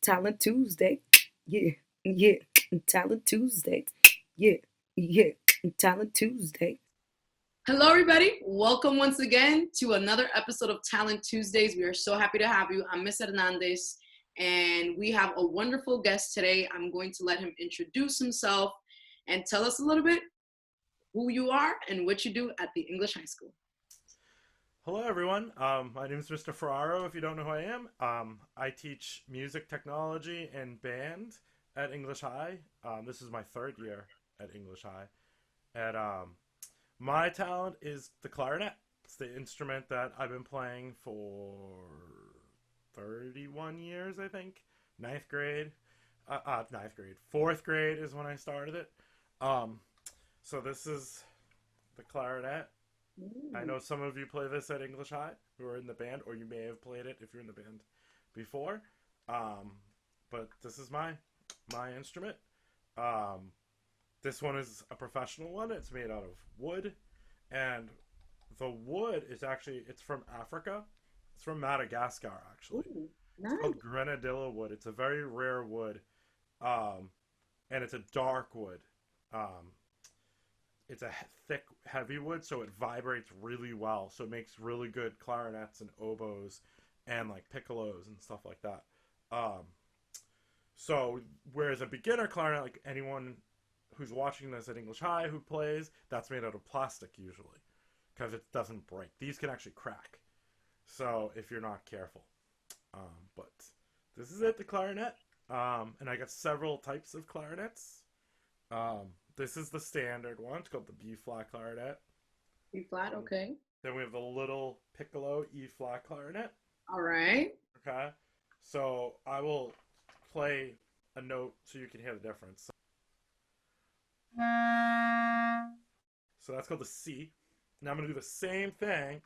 Talent Tuesday. Yeah, yeah. Talent Tuesday. Yeah, yeah. Talent Tuesday. Hello, everybody. Welcome once again to another episode of Talent Tuesdays. We are so happy to have you. I'm Miss Hernandez, and we have a wonderful guest today. I'm going to let him introduce himself and tell us a little bit who you are and what you do at the English High School. Hello, everyone. My name is Mr. Ferraro. If you don't know who I am, I teach music technology and band at English High. This is my third year at English High. And my talent is the clarinet. It's the instrument that I've been playing for 31 years, I think. Ninth grade. Ninth grade. Fourth grade is when I started it. So this is the clarinet. I know some of you play this at English High who are in the band, or you may have played it if you're in the band before. But this is my instrument. This one is a professional one. It's made out of wood, and the wood is it's from Africa. It's from Madagascar, actually. Ooh, It's nice. called grenadilla wood. It's a very rare wood, and it's a dark wood. Um, it's a thick, heavy wood, so it vibrates really well. So it makes really good clarinets and oboes and like piccolos and stuff like that. Um, so whereas a beginner clarinet, like anyone who's watching this at English High who plays, that's made out of plastic usually because it doesn't break. These can actually crack. So if you're not careful, but this is it, the clarinet. And I got several types of clarinets. This is the standard one. It's called the B flat clarinet. B flat, okay. Then we have the little piccolo E flat clarinet. All right. Okay. So I will play a note so you can hear the difference. So that's called the C. Now I'm going to do the same thing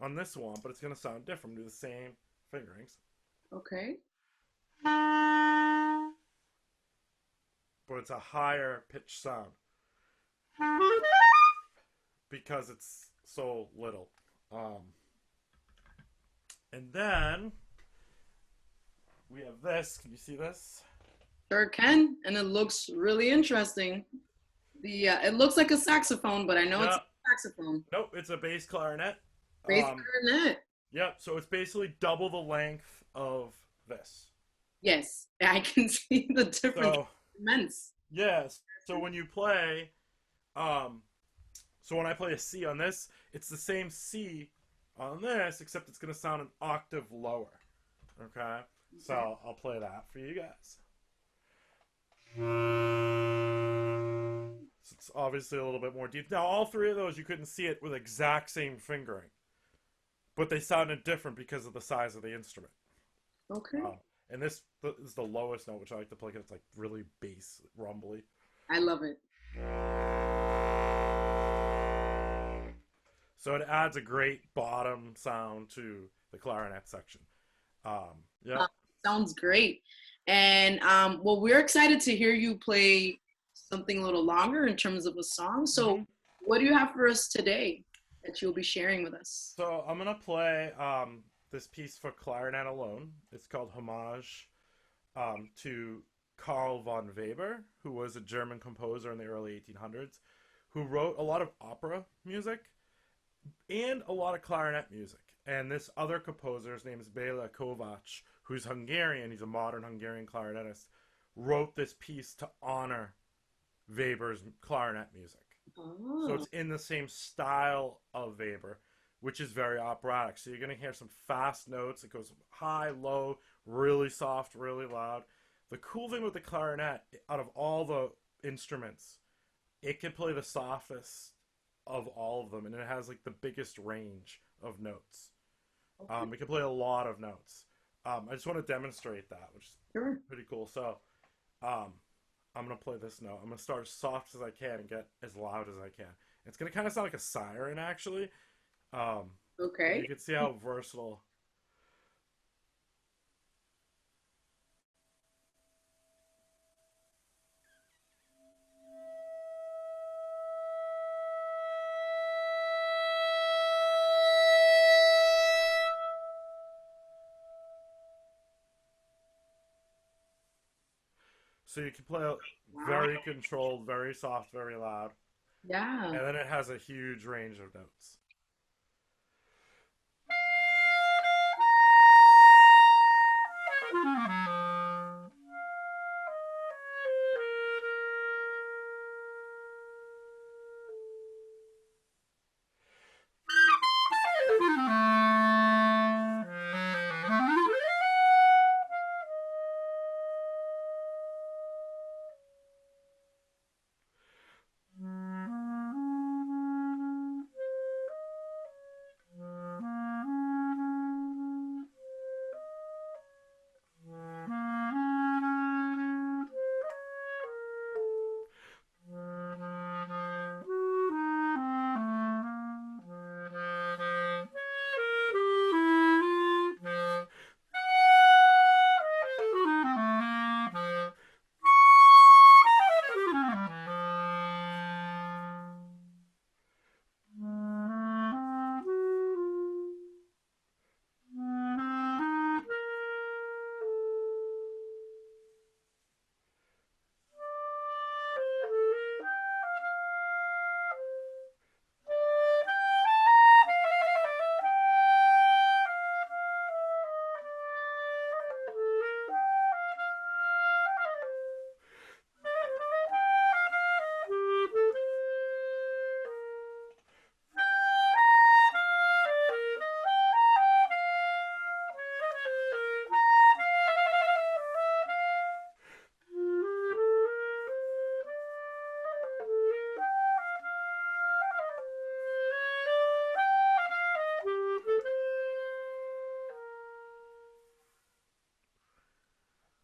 on this one, but it's going to sound different. Do the same fingerings. Okay. But it's a higher pitch sound because it's so little. And then we have this. Can you see this? Sure can. And it looks really interesting. It looks like a saxophone, but I know it's Yeah. a saxophone. Nope, it's a bass clarinet. Bass Um, clarinet. yep, so it's basically double the length of this. Yes, I can see the difference. So, Immense. yes. So when you play, um, so when I play a C on this, it's the same C on this, except it's going to sound an octave lower. Okay? So I'll play that for you guys. So it's obviously a little bit more deep. Now, all three of those, you couldn't see it with exact same fingering, but they sounded different because of the size of the instrument. Okay. And this is the lowest note, which I like to play because it's like really bass, rumbly. I love it. So it adds a great bottom sound to the clarinet section. Yeah. Sounds great. And well, we're excited to hear you play something a little longer in terms of a song. So, Mhm. what do you have for us today that you'll be sharing with us? So I'm gonna play this piece for clarinet alone. It's called Homage to Karl von Weber, who was a German composer in the early 1800s, who wrote a lot of opera music and a lot of clarinet music. And this other composer, his name is Bela Kovács, who's Hungarian, he's a modern Hungarian clarinetist, wrote this piece to honor Weber's clarinet music. So Oh, it's in the same style of Weber, which is very operatic. So you're going to hear some fast notes. It goes high, low, really soft, really loud. The cool thing with the clarinet, out of all the instruments, it can play the softest of all of them, and it has like the biggest range of notes. okay. It can play a lot of notes. I just want to demonstrate that, which is Sure. pretty cool. So, um, I'm gonna play this note. I'm gonna start as soft as I can and get as loud as I can. It's gonna kind of sound like a siren, actually. Um, but you Okay. can see how versatile. So you can play very controlled, very soft, very loud. Yeah. And then it has a huge range of notes.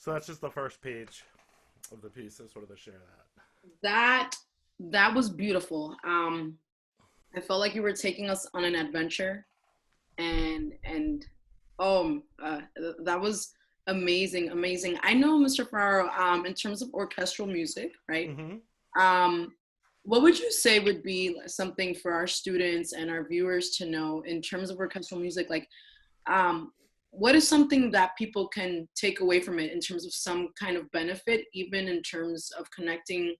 So that's just the first page of the piece. I just wanted to share that. That was beautiful. I felt like you were taking us on an adventure, and that was amazing, amazing. I know, Mr. Ferraro, in terms of orchestral music, right? Mm-hmm. What would you say would be something for our students and our viewers to know in terms of orchestral music? Like, what is something that people can take away from it in terms of some kind of benefit, even in terms of connecting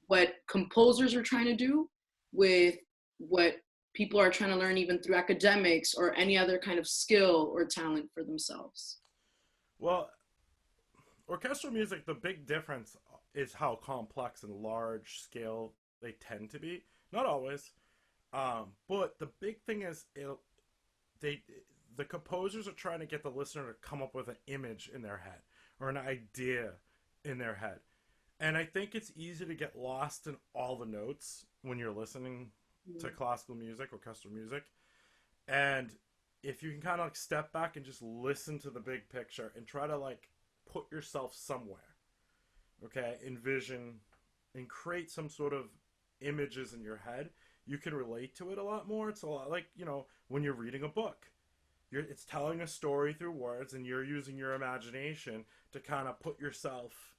what composers are trying to do with what people are trying to learn, even through academics or any other kind of skill or talent for themselves? Well, orchestral music, the big difference is how complex and large scale they tend to be. Not always, but the big thing is the composers are trying to get the listener to come up with an image in their head or an idea in their head. And I think it's easy to get lost in all the notes when you're listening to classical music, orchestral music. And if you can kind of like step back and just listen to the big picture and try to like put yourself somewhere, okay, envision and create some sort of images in your head, you can relate to it a lot more. It's a lot like, you know, when you're reading a book. It's telling a story through words, and you're using your imagination to kind of put yourself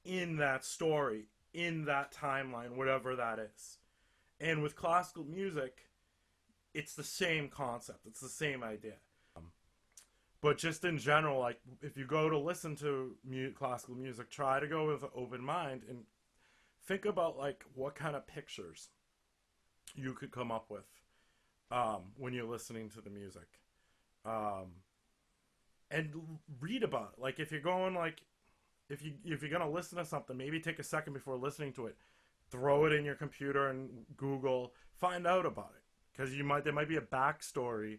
in that story, in that timeline, whatever that is. And with classical music, it's the same concept. It's the same idea. But just in general, like if you go to listen to classical music, try to go with an open mind and think about like what kind of pictures you could come up with when you're listening to the music. And read about it. Like if you're going like if you're gonna listen to something, maybe take a second before listening to it, throw it in your computer and Google, find out about it, because there might be a backstory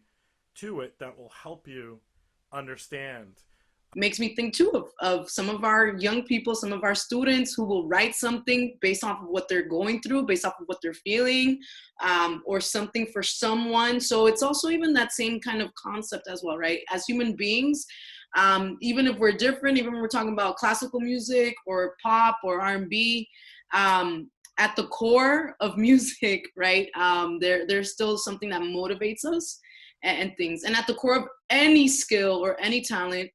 to it that will help you understand. Makes me think too of some of our young people, some of our students who will write something based off of what they're going through, based off of what they're feeling, or something for someone. So it's also even that same kind of concept as well, right? As human beings, even if we're different, even when we're talking about classical music or pop or R&B, at the core of music, right, there's still something that motivates us and things. And at the core of any skill or any talent,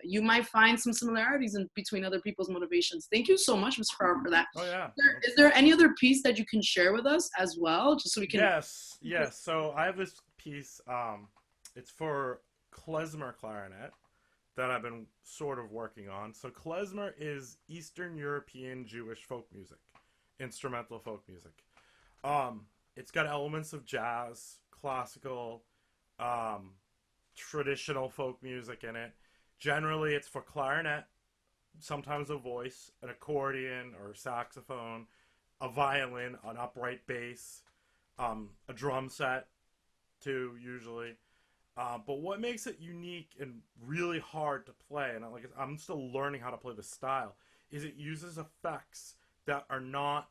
you might find some similarities in between other people's motivations. Thank you so much, Mr. Farrar, for that. Oh yeah. Is there any other piece that you can share with us as well, just so we can? Yes. So I have this piece. It's for klezmer clarinet. that I've been sort of working on. So klezmer is Eastern European Jewish folk music, instrumental folk music. It's got elements of jazz, classical, traditional folk music in it. Generally, it's for clarinet, sometimes a voice, an accordion or saxophone, a violin, an upright bass, a drum set, too, usually. But what makes it unique and really hard to play, and I'm still learning how to play the style, is it uses effects that are not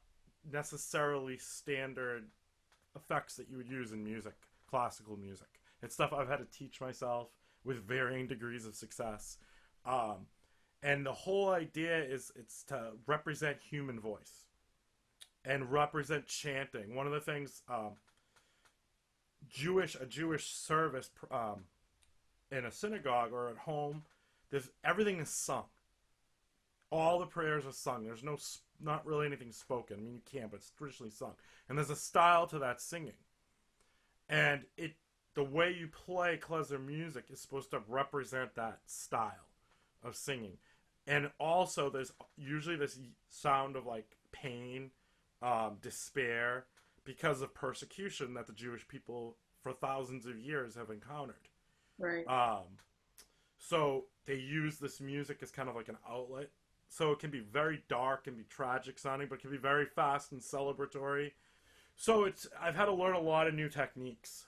necessarily standard effects that you would use in music, classical music. It's stuff I've had to teach myself with varying degrees of success. And the whole idea is it's to represent human voice and represent chanting. One of the things, a Jewish service in a synagogue or at home, everything is sung. All the prayers are sung. There's not really anything spoken. I mean, you can, but it's traditionally sung. And there's a style to that singing. And the way you play klezmer music is supposed to represent that style of singing. And also, there's usually this sound of like pain, despair, because of persecution that the Jewish people for thousands of years have encountered. Right. So they use this music as kind of like an outlet. So it can be very dark and be tragic sounding, but it can be very fast and celebratory. So I've had to learn a lot of new techniques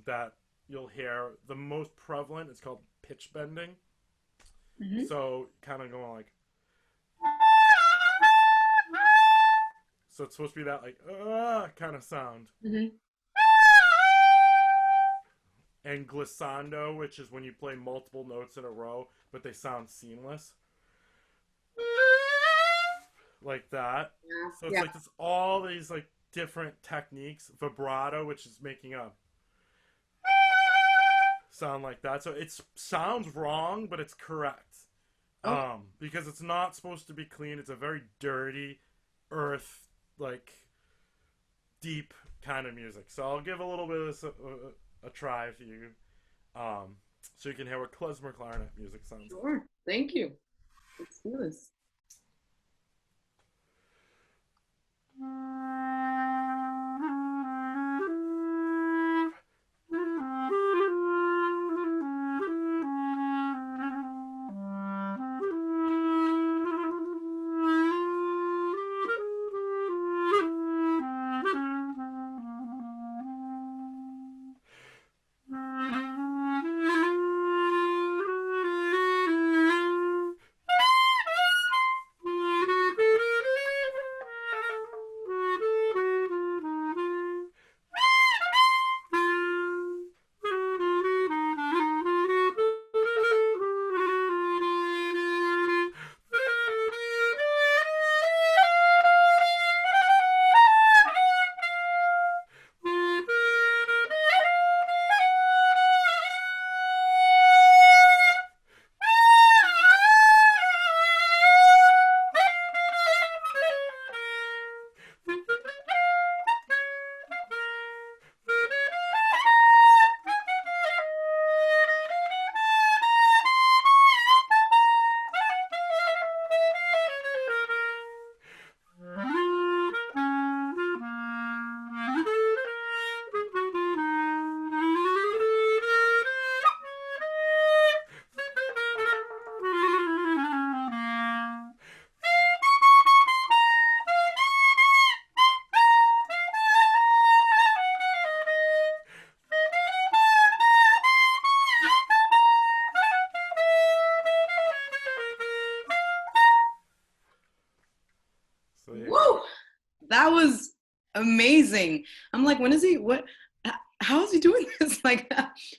that you'll hear. The most prevalent is called pitch bending. Mm-hmm. So kind of going like, so it's supposed to be that like kind of sound. Mm-hmm. And glissando, which is when you play multiple notes in a row, but they sound seamless. Like that. Yeah. So it's like this, all these like different techniques. Vibrato, which is making a sound like that. So it sounds wrong, but it's correct. Because it's not supposed to be clean. It's a very dirty, earth, like deep kind of music. So I'll give a little bit of this a try for you, so you can hear what klezmer clarinet music sounds like. Sure. Thank you. Let's do this. Woo! That was amazing. I'm like, how is he doing this? Like,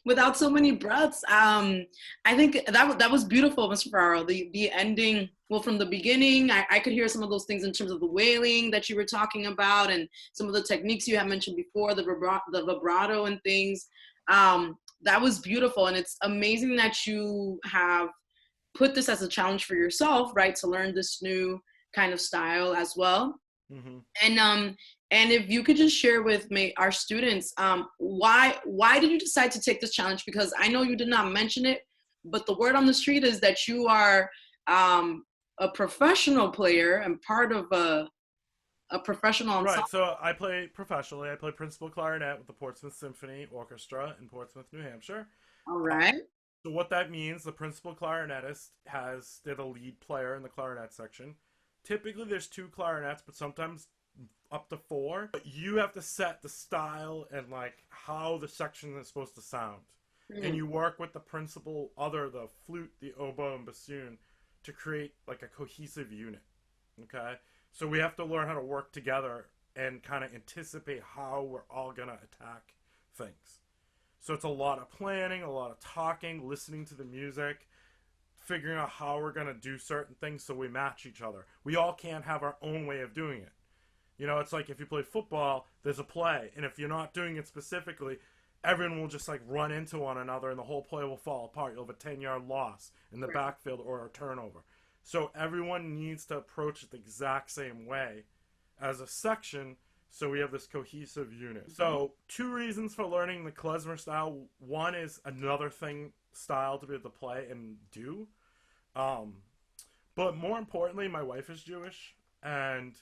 without so many breaths. I think that was beautiful, Mr. Ferraro. The ending, well, from the beginning, I could hear some of those things in terms of the wailing that you were talking about and some of the techniques you had mentioned before, the vibrato and things. That was beautiful. And it's amazing that you have put this as a challenge for yourself, right? To learn this new kind of style as well. Mm-hmm. And if you could just share with our students, why did you decide to take this challenge? Because I know you did not mention it, but the word on the street is that you are a professional player and part of a professional ensemble. Right, so I play professionally. I play principal clarinet with the Portsmouth Symphony Orchestra in Portsmouth, New Hampshire. All right. So what that means, the principal clarinetist they're the lead player in the clarinet section. Typically there's 2 clarinets, but sometimes up to 4. But you have to set the style and like how the section is supposed to sound. And you work with the principal the flute, the oboe, and bassoon to create like a cohesive unit. Okay? So we have to learn how to work together and kind of anticipate how we're all going to attack things. So it's a lot of planning, a lot of talking, listening to the music, figuring out how we're going to do certain things so we match each other. We all can't have our own way of doing it. You know, it's like if you play football, there's a play, and if you're not doing it specifically, everyone will just like run into one another and the whole play will fall apart. You'll have a 10-yard loss in the backfield or a turnover. So everyone needs to approach it the exact same way as a section so we have this cohesive unit. So 2 reasons for learning the klezmer style. One is another style to be able to play and do. But more importantly, my wife is Jewish, and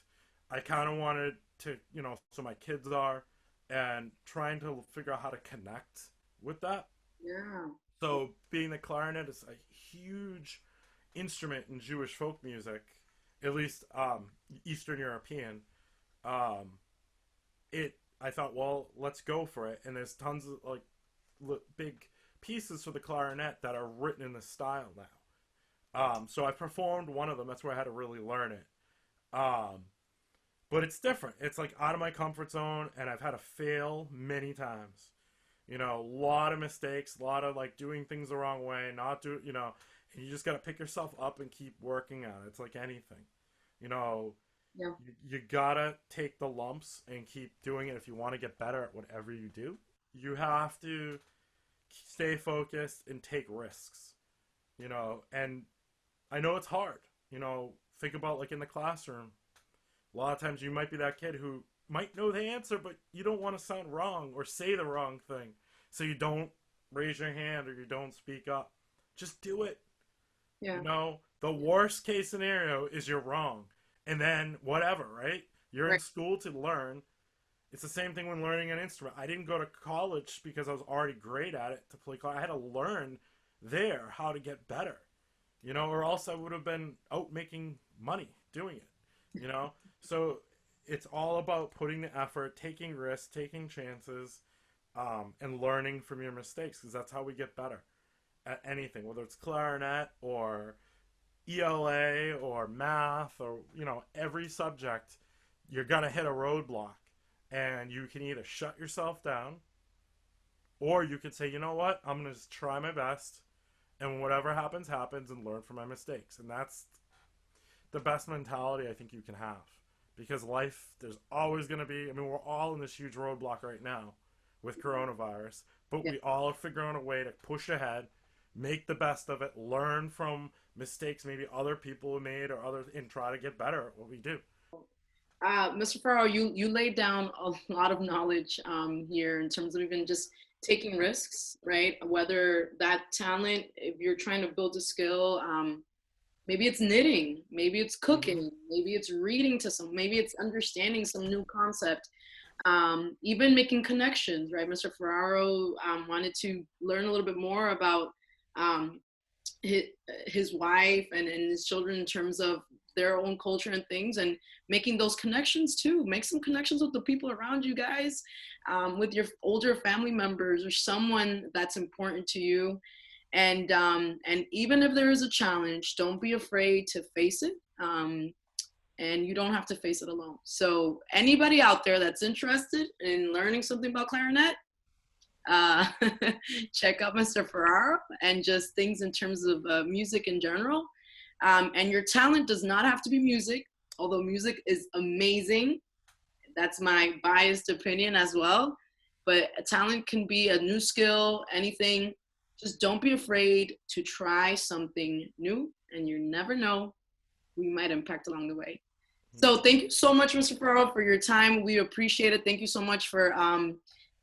I kind of wanted to, you know, so my kids are, and trying to figure out how to connect with that. Yeah. So being the clarinet is a huge instrument in Jewish folk music, at least Eastern European. I thought, well, let's go for it. And there's tons of like big pieces for the clarinet that are written in this style now. So I performed one of them. That's where I had to really learn it. But it's different. It's like out of my comfort zone, and I've had to fail many times. You know, a lot of mistakes, a lot of like doing things the wrong way, you know, and you just got to pick yourself up and keep working on it. It's like anything, you know. Yeah. You gotta take the lumps and keep doing it if you want to get better at whatever you do. You have to stay focused and take risks, you know. And I know it's hard, you know. Think about like in the classroom. A lot of times you might be that kid who might know the answer, but you don't want to sound wrong or say the wrong thing. So you don't raise your hand or you don't speak up. Just do it. Yeah. You know, the worst case scenario is you're wrong. And then whatever, right? You're in school to learn. It's the same thing when learning an instrument. I didn't go to college because I was already great at it to play clarinet. I had to learn there how to get better, you know, or else I would have been out making money doing it, you know? So it's all about putting the effort, taking risks, taking chances, and learning from your mistakes, because that's how we get better at anything, whether it's clarinet or ELA or math or, you know, every subject. You're going to hit a roadblock, and you can either shut yourself down or you could say, you know what, I'm going to just try my best, and whatever happens, happens, and learn from my mistakes. And that's the best mentality I think you can have, because life, there's always going to be, I mean, we're all in this huge roadblock right now with coronavirus, but we all are figuring out a way to push ahead, make the best of it, learn from mistakes maybe other people have made or others, and try to get better at what we do. Mr. Ferraro, you laid down a lot of knowledge here in terms of even just taking risks, right? Whether that talent, if you're trying to build a skill, maybe it's knitting, maybe it's cooking, maybe it's reading to maybe it's understanding some new concept, even making connections, right? Mr. Ferraro wanted to learn a little bit more about his wife and his children in terms of their own culture and things, and making those connections too. Make some connections with the people around you guys, with your older family members or someone that's important to you. And even if there is a challenge, don't be afraid to face it. And you don't have to face it alone. So anybody out there that's interested in learning something about clarinet, check out Mr. Ferraro, and just things in terms of music in general. And your talent does not have to be music, although music is amazing. That's my biased opinion as well. But a talent can be a new skill, anything. Just don't be afraid to try something new, and you never know, we might impact along the way. So thank you so much, Mr. Ferraro, for your time. We appreciate it. Thank you so much for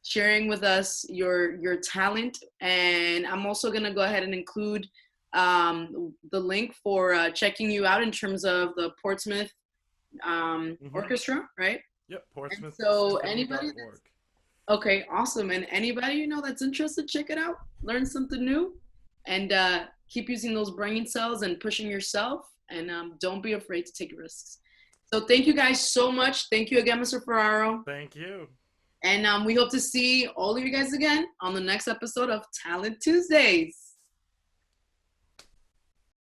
sharing with us your talent. And I'm also going to go ahead and include the link for checking you out in terms of the Portsmouth Orchestra, right? Yep, Portsmouth. So anybody okay, awesome. And anybody that's interested, check it out, learn something new, and keep using those brain cells and pushing yourself, and don't be afraid to take risks. So thank you guys so much. Thank you again, Mr. Ferraro. Thank you. And we hope to see all of you guys again on the next episode of Talent Tuesdays.